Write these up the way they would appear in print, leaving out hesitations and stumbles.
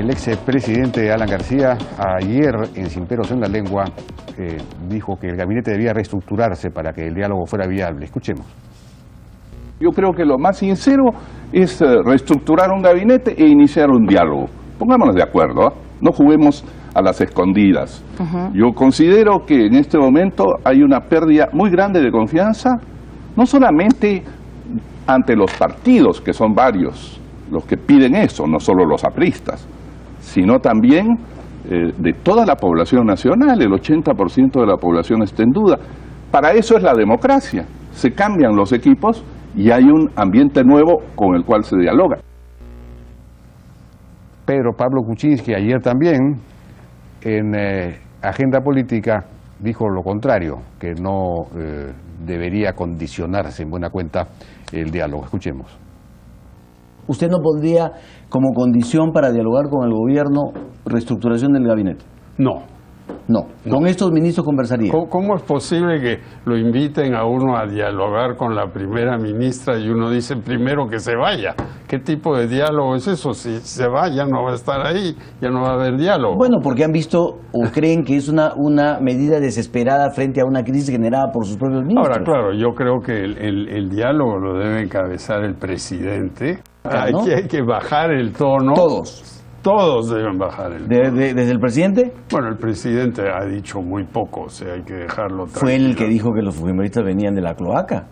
El expresidente Alan García, ayer en Sin Pelos en la Lengua, dijo que el gabinete debía reestructurarse para que el diálogo fuera viable. Escuchemos. Yo creo que lo más sincero es reestructurar un gabinete e iniciar un diálogo. Pongámonos de acuerdo, ¿eh? No juguemos a las escondidas. Yo considero que en este momento hay una pérdida muy grande de confianza, no solamente ante los partidos, que son varios los que piden eso, no solo los apristas, sino también de toda la población nacional. El 80% de la población está en duda. Para eso es la democracia. Se cambian los equipos y hay un ambiente nuevo con el cual se dialoga. Pedro Pablo Kuczynski ayer también en Agenda Política dijo lo contrario, que no debería condicionarse en buena cuenta el diálogo. Escuchemos. ¿Usted no pondría como condición para dialogar con el gobierno reestructuración del gabinete? No. No. ¿Con estos ministros conversaría? ¿Cómo es posible que lo inviten a uno a dialogar con la primera ministra y uno dice primero que se vaya? ¿Qué tipo de diálogo es eso? Si se va ya no va a estar ahí, ya no va a haber diálogo. Bueno, porque han visto o creen que es una medida desesperada frente a una crisis generada por sus propios ministros. Ahora, claro, yo creo que el diálogo lo debe encabezar el presidente. ¿No? Hay que bajar el tono. Todos deben bajar el tono. ¿Desde el presidente? Bueno, el presidente ha dicho muy poco, o sea, hay que dejarlo tranquilo. Fue él el que dijo que los fujimoristas venían de la cloaca.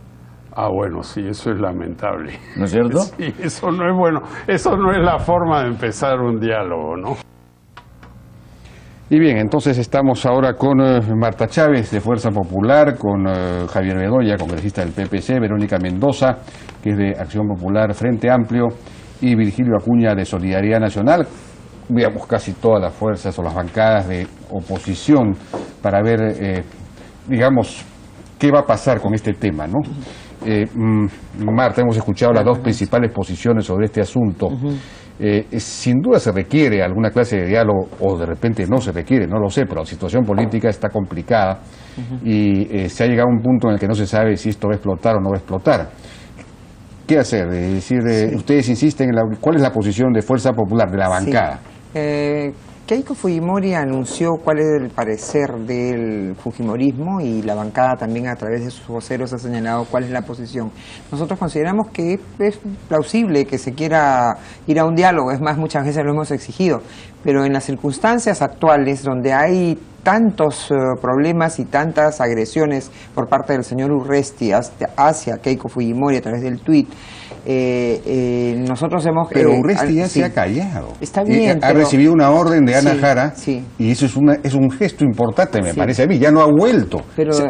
Ah, bueno, sí, eso es lamentable. ¿No es cierto? Sí, eso no es bueno. Eso no es la forma de empezar un diálogo, ¿no? Y bien, entonces estamos ahora con Marta Chávez de Fuerza Popular, con Javier Bedoya, congresista del PPC, Verónica Mendoza, que es de Acción Popular Frente Amplio, y Virgilio Acuña de Solidaridad Nacional. Veamos casi todas las fuerzas o las bancadas de oposición para ver, digamos, qué va a pasar con este tema, ¿no? Marta, hemos escuchado las dos principales posiciones sobre este asunto. Sin duda se requiere alguna clase de diálogo, o de repente no se requiere, no lo sé, pero la situación política está complicada y se ha llegado a un punto en el que no se sabe si esto va a explotar o no va a explotar. ¿Qué hacer? Es decir, ustedes insisten en ¿cuál es la posición de Fuerza Popular, de la bancada? Keiko Fujimori anunció cuál es el parecer del fujimorismo y la bancada también a través de sus voceros ha señalado cuál es la posición. Nosotros consideramos que es plausible que se quiera ir a un diálogo, es más, muchas veces lo hemos exigido, pero en las circunstancias actuales donde hay tantos problemas y tantas agresiones por parte del señor Urresti hacia Keiko Fujimori a través del tuit, nosotros hemos... Pero Urresti ya se ha callado. Está bien, ha recibido una orden de Ana Jara, y eso es un gesto importante, me parece a mí. Ya no ha vuelto,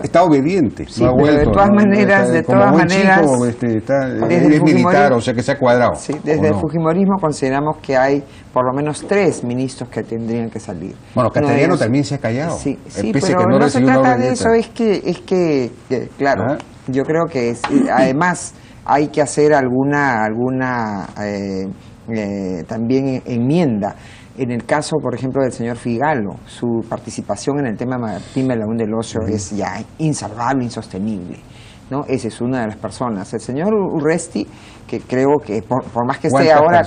está obediente, no ha vuelto. De todas maneras, es militar, o sea que se ha cuadrado. Sí, desde el fujimorismo consideramos que hay por lo menos 3 ministros que tendrían que salir. Bueno, Cateriano también se ha callado. Sí, pero no se trata de eso, es que claro, yo creo que además hay que hacer alguna también enmienda. En el caso, por ejemplo, del señor Figalo, su participación en el tema Martín Belaúnde del Ocio es ya insalvable, insostenible, ¿no? Esa es una de las personas. El señor Urresti, que creo que por más que esté ahora...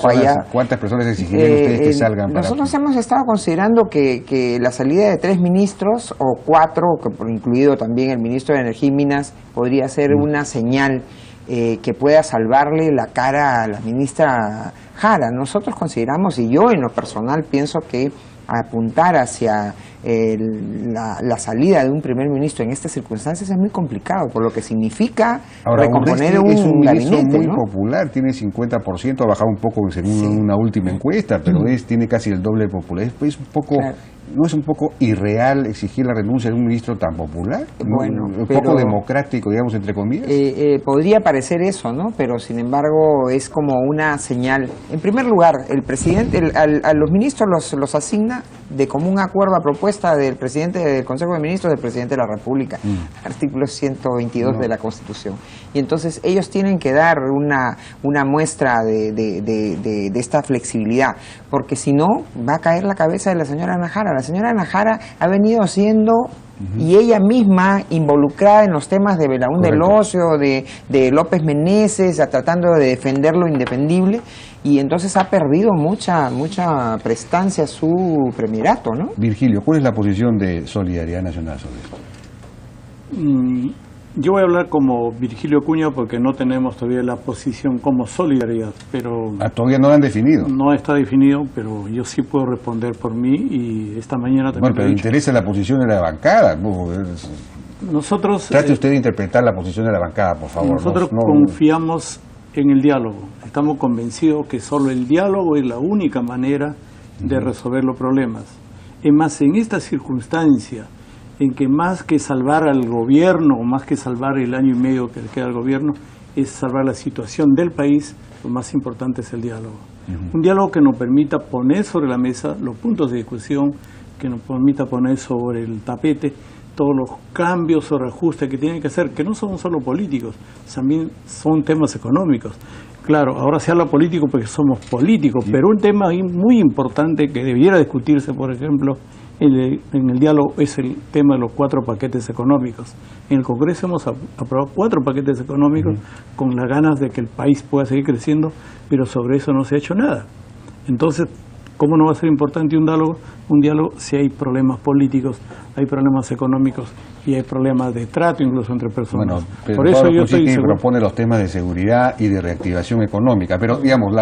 ¿Cuántas personas exigirían ustedes que salgan? Nosotros hemos estado considerando que la salida de 3 ministros, o 4, incluido también el ministro de Energía y Minas, podría ser una señal que pueda salvarle la cara a la ministra Jara. Nosotros consideramos, y yo en lo personal pienso que apuntar hacia la salida de un primer ministro en estas circunstancias es muy complicado, por lo que significa recomponer un gabinete, ministro muy ¿no? popular, tiene 50%, ha bajado un poco según una última encuesta, pero tiene casi el doble de popular. Es un poco... ¿No es un poco irreal exigir la renuncia de un ministro tan popular? Bueno, un poco democrático, digamos, entre comillas. Podría parecer eso, ¿no? Pero sin embargo es como una señal. En primer lugar, el presidente a los ministros los asigna de común acuerdo a propuesta del presidente del Consejo de Ministros, del presidente de la República, artículo 122 de la Constitución. Y entonces ellos tienen que dar una muestra de esta flexibilidad, porque si no va a caer la cabeza de la señora Ana Jara. La señora Ana Jara ha venido siendo y ella misma involucrada en los temas de Belaúnde del Ocio, de López Meneses, tratando de defender lo indefendible, y entonces ha perdido mucha prestancia su premierato, ¿no? Virgilio, ¿cuál es la posición de Solidaridad Nacional sobre esto? Yo voy a hablar como Virgilio Acuña porque no tenemos todavía la posición como Solidaridad, pero... Todavía no la han definido. No está definido, pero yo sí puedo responder por mí y esta mañana también... Bueno, pero interesa la posición de la bancada. Nosotros... Trate usted de interpretar la posición de la bancada, por favor. Nosotros confiamos en el diálogo. Estamos convencidos que solo el diálogo es la única manera de resolver los problemas. Es más, en esta circunstancia, en que más que salvar al gobierno, más que salvar el año y medio que le queda al gobierno, es salvar la situación del país, lo más importante es el diálogo. Un diálogo que nos permita poner sobre la mesa los puntos de discusión, que nos permita poner sobre el tapete todos los cambios o reajustes que tienen que hacer, que no son solo políticos, también son temas económicos. Claro, ahora se habla político porque somos políticos, pero un tema muy importante que debiera discutirse, por ejemplo, en el diálogo es el tema de los 4 paquetes económicos. En el Congreso hemos aprobado 4 paquetes económicos con las ganas de que el país pueda seguir creciendo, pero sobre eso no se ha hecho nada. Entonces, ¿cómo no va a ser importante un diálogo? Un diálogo si hay problemas políticos, hay problemas económicos y hay problemas de trato incluso entre personas. Bueno, pero por eso yo estoy seguro. Propone los temas de seguridad y de reactivación económica, pero digamos,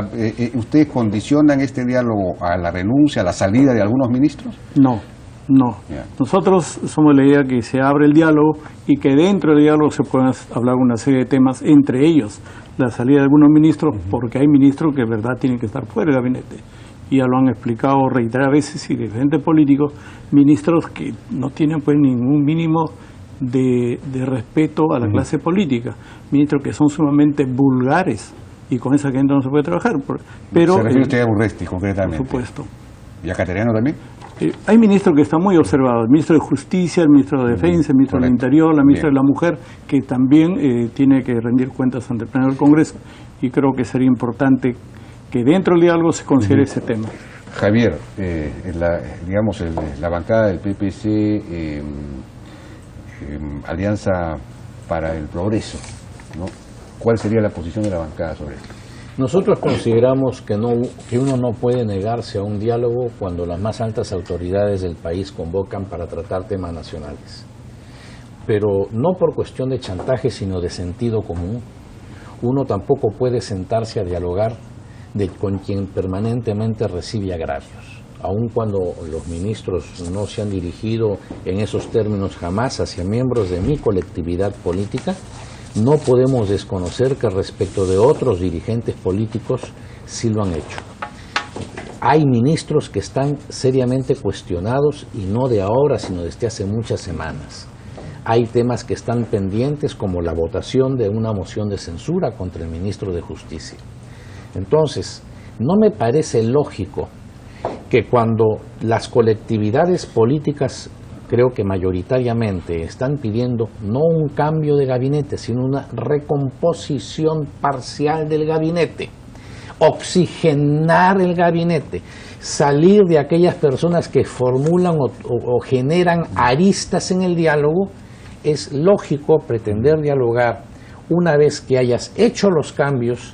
¿ustedes condicionan este diálogo a la renuncia, a la salida de algunos ministros? No. Yeah. Nosotros somos la idea que se abre el diálogo y que dentro del diálogo se puedan hablar una serie de temas, entre ellos la salida de algunos ministros, porque hay ministros que de verdad tienen que estar fuera del gabinete. Y ya lo han explicado reiteradas veces y diferentes políticos, ministros que no tienen pues ningún mínimo de respeto a la clase política, ministros que son sumamente vulgares y con esa gente no se puede trabajar. Pero, ¿se refiere usted a Urresti concretamente? Por supuesto. ¿Y a Cateriano también? Hay ministros que están muy observados, el ministro de Justicia, el ministro de Defensa, el ministro del Interior, la ministra de la Mujer, que también tiene que rendir cuentas ante el Pleno del Congreso, y creo que sería importante que dentro del diálogo se considere ese tema. Javier, la bancada del PPC, Alianza para el Progreso, ¿no? ¿Cuál sería la posición de la bancada sobre esto? Nosotros consideramos que uno no puede negarse a un diálogo cuando las más altas autoridades del país convocan para tratar temas nacionales. Pero no por cuestión de chantaje, sino de sentido común. Uno tampoco puede sentarse a dialogar con quien permanentemente recibe agravios. Aun cuando los ministros no se han dirigido en esos términos jamás hacia miembros de mi colectividad política, no podemos desconocer que respecto de otros dirigentes políticos sí lo han hecho. Hay ministros que están seriamente cuestionados y no de ahora, sino desde hace muchas semanas. Hay temas que están pendientes como la votación de una moción de censura contra el ministro de Justicia. Entonces, no me parece lógico que cuando las colectividades políticas, creo que mayoritariamente, están pidiendo no un cambio de gabinete, sino una recomposición parcial del gabinete, oxigenar el gabinete, salir de aquellas personas que formulan o generan aristas en el diálogo. Es lógico pretender dialogar una vez que hayas hecho los cambios,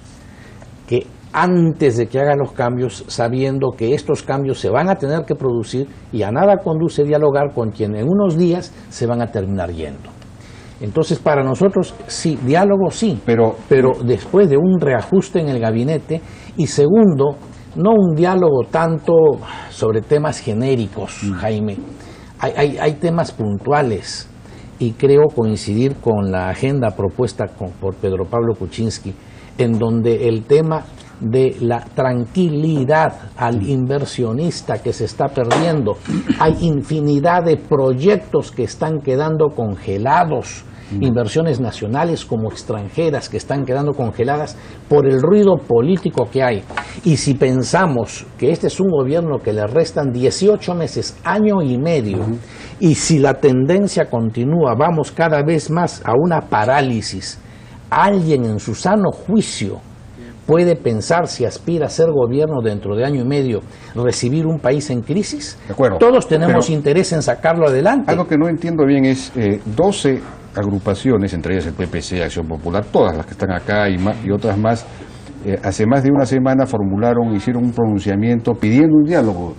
que antes de que haga los cambios, sabiendo que estos cambios se van a tener que producir, y a nada conduce dialogar con quien en unos días se van a terminar yendo. Entonces, para nosotros, sí, diálogo sí, pero después de un reajuste en el gabinete, y segundo, no un diálogo tanto sobre temas genéricos, Jaime. Hay temas puntuales, y creo coincidir con la agenda propuesta por Pedro Pablo Kuczynski, en donde el tema de la tranquilidad al inversionista que se está perdiendo. Hay infinidad de proyectos que están quedando congelados, inversiones nacionales como extranjeras que están quedando congeladas por el ruido político que hay. Y si pensamos que este es un gobierno que le restan 18 meses, año y medio, y si la tendencia continúa, vamos cada vez más a una parálisis, alguien en su sano juicio puede pensar, si aspira a ser gobierno dentro de año y medio, recibir un país en crisis? De acuerdo. Todos tenemos Pero interés en sacarlo adelante. algo que no entiendo bien es 12 agrupaciones, entre ellas el PPC, Acción Popular, todas las que están acá y otras más, hace más de una semana hicieron un pronunciamiento pidiendo un diálogo,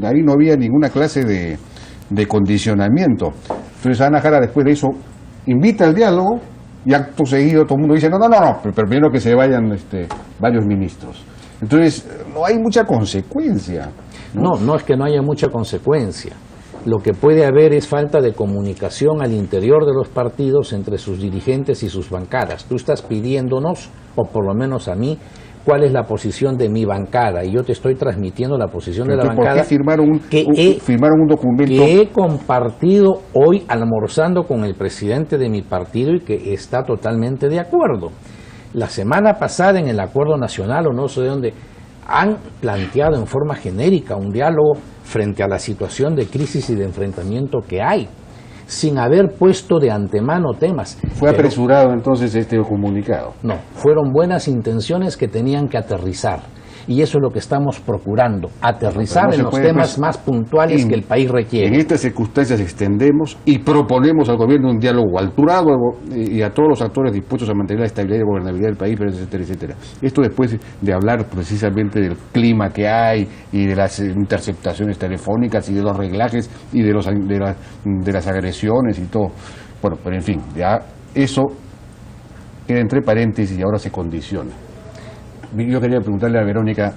ahí no había ninguna clase de condicionamiento. Entonces Ana Jara después de eso invita al diálogo y acto seguido todo el mundo dice no, pero primero que se vayan varios ministros. Entonces no hay mucha consecuencia. No es que no haya mucha consecuencia. Lo que puede haber es falta de comunicación al interior de los partidos entre sus dirigentes y sus bancadas. Tú estás pidiéndonos, o por lo menos a mí, cuál es la posición de mi bancada, y yo te estoy transmitiendo la posición de la bancada. ¿Por qué firmaron un documento que he compartido hoy almorzando con el presidente de mi partido y que está totalmente de acuerdo? La semana pasada en el Acuerdo Nacional, o no sé de dónde, han planteado en forma genérica un diálogo frente a la situación de crisis y de enfrentamiento que hay, sin haber puesto de antemano temas. Fue apresurado entonces este comunicado. No, fueron buenas intenciones que tenían que aterrizar. Y eso es lo que estamos procurando, aterrizar en los temas más puntuales que el país requiere. En estas circunstancias extendemos y proponemos al gobierno un diálogo alturado y a todos los actores dispuestos a mantener la estabilidad y gobernabilidad del país, etcétera, etcétera. Esto después de hablar precisamente del clima que hay y de las interceptaciones telefónicas y de los reglajes y de las agresiones y todo. Bueno, pero en fin, ya eso queda entre paréntesis y ahora se condiciona. Yo quería preguntarle a Verónica,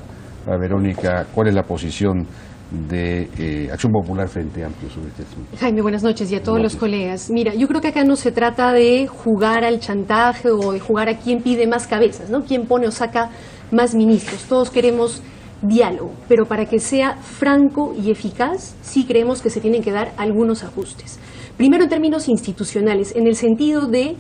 ¿cuál es la posición de Acción Popular Frente Amplio sobre este asunto? Jaime, buenas noches y a todos los colegas. Mira, yo creo que acá no se trata de jugar al chantaje o de jugar a quién pide más cabezas, ¿no? Quién pone o saca más ministros. Todos queremos diálogo, pero para que sea franco y eficaz, sí creemos que se tienen que dar algunos ajustes. Primero, en términos institucionales, en el sentido de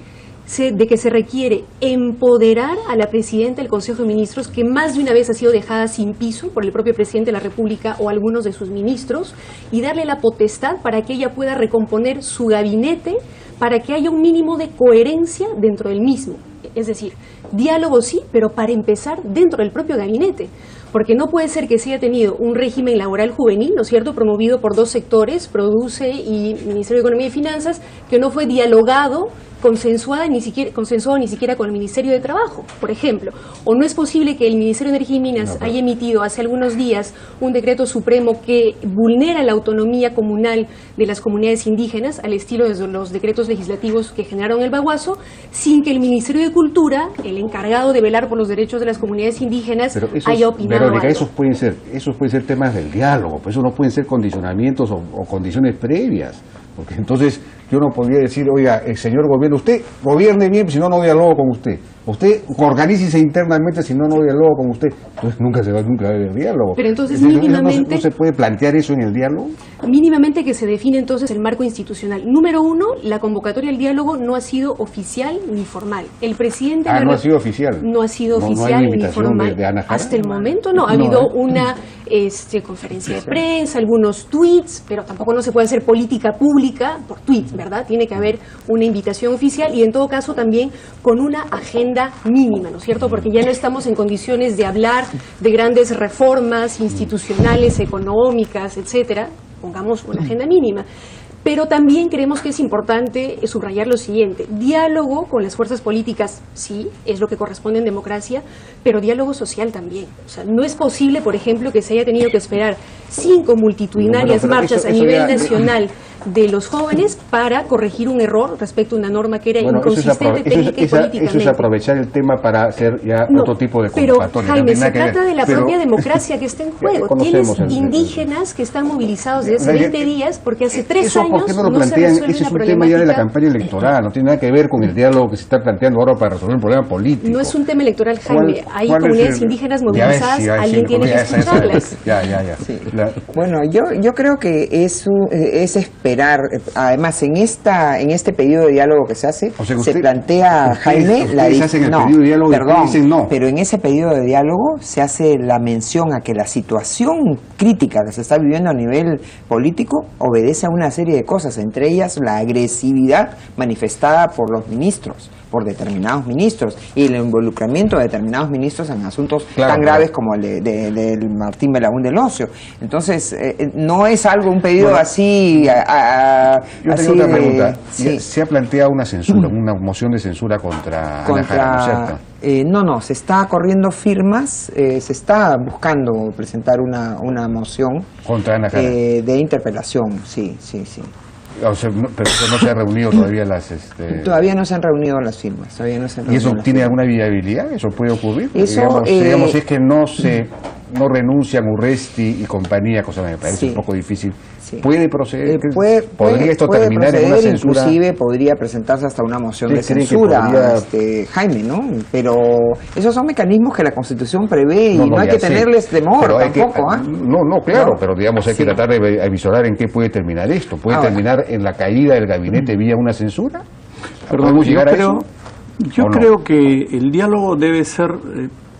que se requiere empoderar a la presidenta del Consejo de Ministros, que más de una vez ha sido dejada sin piso por el propio presidente de la República o algunos de sus ministros, y darle la potestad para que ella pueda recomponer su gabinete, para que haya un mínimo de coherencia dentro del mismo. Es decir, diálogo sí, pero para empezar dentro del propio gabinete. Porque no puede ser que se haya tenido un régimen laboral juvenil, ¿no es cierto?, promovido por dos sectores, Produce y Ministerio de Economía y Finanzas, que no fue dialogado, consensuado ni siquiera con el Ministerio de Trabajo, por ejemplo. O no es posible que el Ministerio de Energía y Minas haya emitido hace algunos días un decreto supremo que vulnera la autonomía comunal de las comunidades indígenas, al estilo de los decretos legislativos que generaron el Baguazo, sin que el Ministerio de Cultura, el encargado de velar por los derechos de las comunidades indígenas, haya opinado. Verónica, esos pueden ser temas del diálogo, pues eso no pueden ser condicionamientos o condiciones previas, porque entonces yo no podría decir, oiga, el señor gobierno, usted gobierne bien, si no, no dialogo con usted. Usted organícese internamente, si no, no dialogo con usted. Entonces nunca va a haber diálogo. Pero entonces mínimamente... ¿No se puede plantear eso en el diálogo? Mínimamente que se define entonces el marco institucional. Número uno, la convocatoria al diálogo no ha sido oficial ni formal. El presidente... no ha sido oficial. No ha sido oficial ni formal. De Ana Jara. Hasta el momento no. Ha habido una conferencia de prensa, algunos tweets, pero tampoco no se puede hacer política pública por tweets, ¿verdad? Tiene que haber una invitación oficial y en todo caso también con una agenda mínima, ¿no es cierto? Porque ya no estamos en condiciones de hablar de grandes reformas institucionales, económicas, etcétera. Pongamos una agenda mínima. Pero también creemos que es importante subrayar lo siguiente: diálogo con las fuerzas políticas, sí, es lo que corresponde en democracia, pero diálogo social también. O sea, no es posible, por ejemplo, que se haya tenido que esperar 5 multitudinarias marchas a nivel nacional de los jóvenes para corregir un error respecto a una norma que era inconsistente técnica y políticamente. Eso es aprovechar el tema para hacer ya otro tipo de convocatoria. Pero, Jaime, se trata de la propia democracia que está en juego. Tienes indígenas que están movilizados desde hace 20 días porque hace 3 años ¿por qué no lo plantean? Ese es un tema ya de la campaña electoral, no tiene nada que ver con el diálogo que se está planteando ahora para resolver un problema político. No es un tema electoral, Jaime. Hay comunidades indígenas movilizadas, alguien tiene que escucharlas. Sí. Bueno, yo creo que es esperar. Además, en este pedido de diálogo que se hace, se plantea, Jaime, pero en ese pedido de diálogo se hace la mención a que la situación crítica que se está viviendo a nivel político obedece a una serie de cosas, entre ellas la agresividad manifestada por los ministros, por determinados ministros y el involucramiento de determinados ministros en asuntos Claro, tan graves como el del Martín Belaúnde del Ocio. Entonces, no es algo, un pedido así... Yo así tengo otra pregunta. sí. Se ha planteado una censura, una moción de censura contra Ana Jara, ¿no es cierto? No, se está corriendo firmas, se está buscando presentar una moción Contra Ana Jara. de interpelación, sí. O sea, pero no se han reunido todavía las... Todavía no se han reunido las firmas. ¿Y eso tiene alguna viabilidad? ¿Eso puede ocurrir? Eso, digamos, es que no renuncian Urresti y compañía, cosa que me parece un poco difícil. Sí. ¿Puede proceder? ¿Podría esto terminar en una censura? Inclusive podría presentarse hasta una moción de ¿Cree que censura, podría... Jaime, ¿no? Pero esos son mecanismos que la Constitución prevé y no hay que tenerles temor tampoco. Claro, pero digamos hay que tratar de avisorar en qué puede terminar esto. ¿Puede terminar en la caída del gabinete vía una censura? ¿Podemos llegar a eso? Yo creo que el diálogo debe ser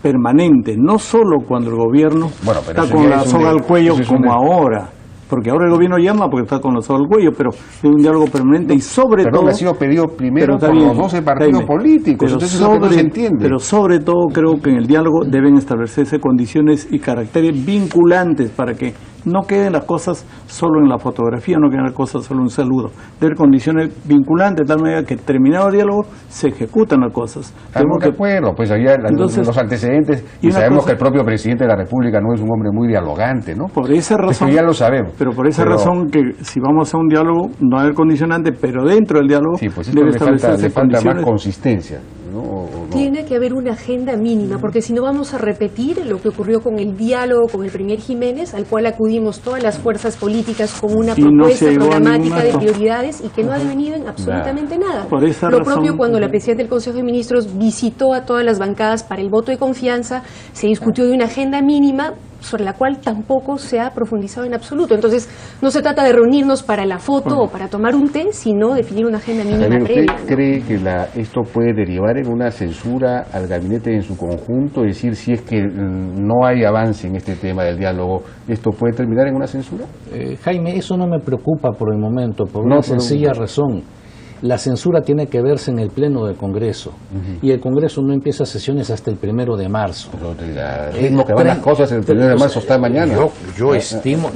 permanente, no solo cuando el gobierno está con la soga al cuello como ahora. Porque ahora el gobierno llama porque está con la soga al cuello, pero es un diálogo permanente y sobre todo... Pero ha sido pedido primero por los 12 partidos políticos, entonces eso no se entiende. Pero sobre todo creo que en el diálogo deben establecerse condiciones y caracteres vinculantes para que no queden las cosas solo en la fotografía, no queden las cosas solo en un saludo. Debe haber condiciones vinculantes de tal manera que terminado el diálogo se ejecutan las cosas. Estamos de acuerdo, pues había los antecedentes y sabemos que el propio presidente de la República no es un hombre muy dialogante, ¿no? Por esa razón, ya lo sabemos. Pero por esa razón que si vamos a un diálogo no hay condicionante, pero dentro del diálogo debe establecerse le falta condiciones. más consistencia. ¿No? Tiene que haber una agenda mínima, porque si no vamos a repetir lo que ocurrió con el diálogo con el premier Jiménez, al cual acudimos todas las fuerzas políticas con una propuesta programática de prioridades y que no ha devenido en absolutamente nada. Lo propio cuando la presidenta del Consejo de Ministros visitó a todas las bancadas para el voto de confianza, se discutió de una agenda mínima sobre la cual tampoco se ha profundizado en absoluto. Entonces, no se trata de reunirnos para la foto o para tomar un té, sino definir una agenda mínima previa. ¿Usted cree que esto puede derivar en una censura al gabinete en su conjunto? Es decir, si es que no hay avance en este tema del diálogo, ¿esto puede terminar en una censura? Jaime, eso no me preocupa por el momento, por una sencilla razón. La censura tiene que verse en el Pleno del Congreso y el Congreso no empieza sesiones hasta el 1 de marzo. El ritmo que van las cosas el 1 de marzo está mañana. Yo estimo,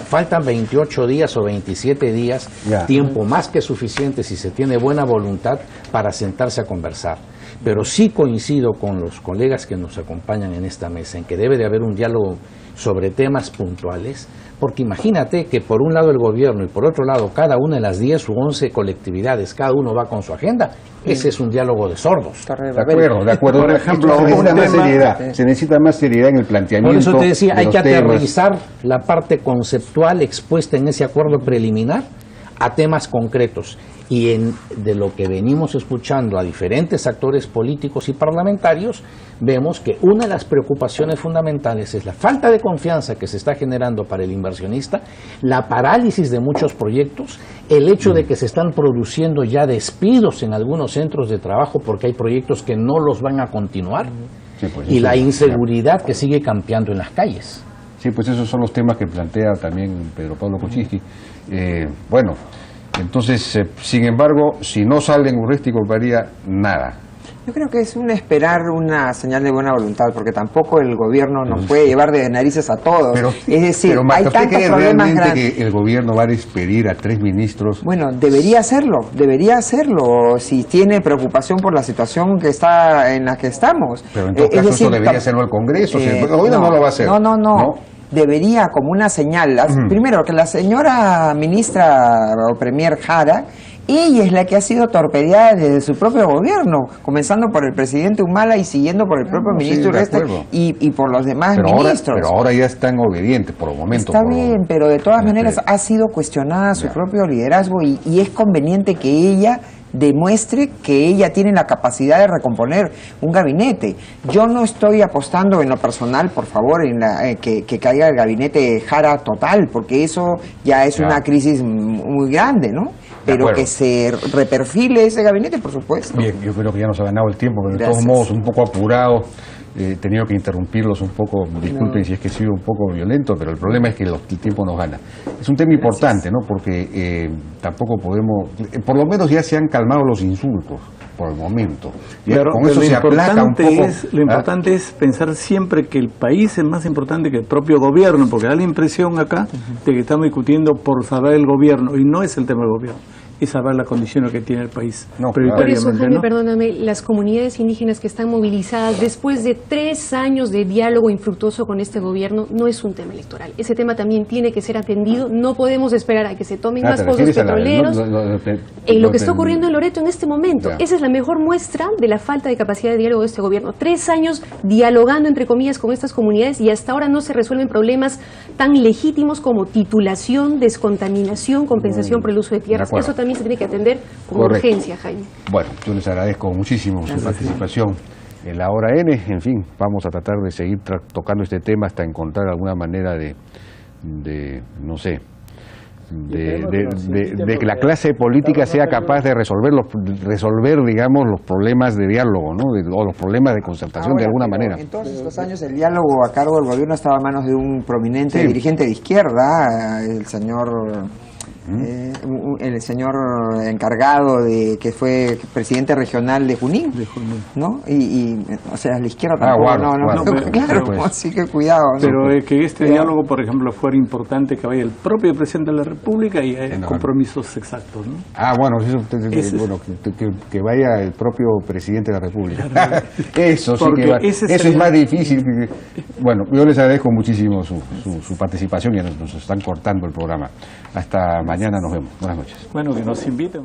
faltan 28 días o 27 días, tiempo más que suficiente si se tiene buena voluntad para sentarse a conversar. Pero sí coincido con los colegas que nos acompañan en esta mesa en que debe de haber un diálogo sobre temas puntuales, porque imagínate que por un lado el gobierno y por otro lado cada una de las 10 u 11 colectividades, cada uno va con su agenda. Ese es un diálogo de sordos. De acuerdo. Por ejemplo, se necesita más seriedad en el planteamiento. Por eso te decía, hay que aterrizar la parte conceptual expuesta en ese acuerdo preliminar a temas concretos. Y de lo que venimos escuchando a diferentes actores políticos y parlamentarios, vemos que una de las preocupaciones fundamentales es la falta de confianza que se está generando para el inversionista, la parálisis de muchos proyectos, el hecho de que se están produciendo ya despidos en algunos centros de trabajo porque hay proyectos que no los van a continuar, y la inseguridad que sigue campeando en las calles. Sí, pues esos son los temas que plantea también Pedro Pablo Kuczynski. Entonces, sin embargo, si no salen Urresti y compañía, nada. Yo creo que es esperar una señal de buena voluntad, porque tampoco el gobierno nos puede llevar de narices a todos. Es decir, hay tantos problemas grandes. ¿Que el gobierno va a despedir a 3 ministros? Bueno, debería hacerlo, si tiene preocupación por la situación que está en la que estamos. Pero en todo caso eso debería hacerlo el Congreso, si el gobierno no lo va a hacer. No. Debería, como una señal, primero que la señora ministra o premier Jara, ella es la que ha sido torpedeada desde su propio gobierno, comenzando por el presidente Humala y siguiendo por el propio ministro y por los demás ministros. Pero ahora ya están obedientes por el momento. Está bien, pero de todas maneras ha sido cuestionada su propio liderazgo y es conveniente que ella demuestre que ella tiene la capacidad de recomponer un gabinete. Yo no estoy apostando en lo personal, por favor, en que caiga el gabinete Jara total, porque eso ya es una crisis muy grande, ¿no? Pero que se reperfile ese gabinete, por supuesto. Bien, yo creo que ya nos ha ganado el tiempo, pero de todos modos, un poco apurado. tenido que interrumpirlos un poco, disculpen si es que he sido un poco violento, pero el problema es que el tiempo nos gana. Es un tema importante, ¿no? Porque tampoco podemos, por lo menos ya se han calmado los insultos por el momento. Claro, con eso se aplaca un poco. Lo importante es pensar siempre que el país es más importante que el propio gobierno, porque da la impresión acá de que estamos discutiendo por salvar el gobierno, y no es el tema del gobierno, es salvar las condiciones que tiene el país. No, por eso, Jaime, ¿no? perdóname, las comunidades indígenas que están movilizadas después de 3 años de diálogo infructuoso con este gobierno no es un tema electoral. Ese tema también tiene que ser atendido. No podemos esperar a que se tomen más pozos petroleros. Lo que está ocurriendo en Loreto en este momento, esa es la mejor muestra de la falta de capacidad de diálogo de este gobierno. 3 años dialogando, entre comillas, con estas comunidades y hasta ahora no se resuelven problemas tan legítimos como titulación, descontaminación, compensación por el uso de tierras. Eso también se tiene que atender con urgencia, Jaime. Bueno, yo les agradezco muchísimo su participación en la Hora N. En fin, vamos a tratar de seguir tocando este tema hasta encontrar alguna manera de que la clase política sea capaz de resolver, digamos, los problemas de diálogo, ¿no? O los problemas de concertación de alguna manera. En todos estos años el diálogo a cargo del gobierno estaba en manos de un prominente dirigente de izquierda, el señor encargado de que fue presidente regional de Junín, ¿no? O sea, la izquierda tampoco, claro, pues, así que cuidado, ¿no? Pero que este diálogo, por ejemplo, fuera importante que vaya el propio presidente de la República y hay compromisos exactos, ¿no? Bueno, que vaya el propio presidente de la República. Eso sí que eso es más difícil. Bueno, yo les agradezco muchísimo su participación y nos están cortando el programa. Hasta mañana nos vemos. Buenas noches. Bueno, que nos inviten.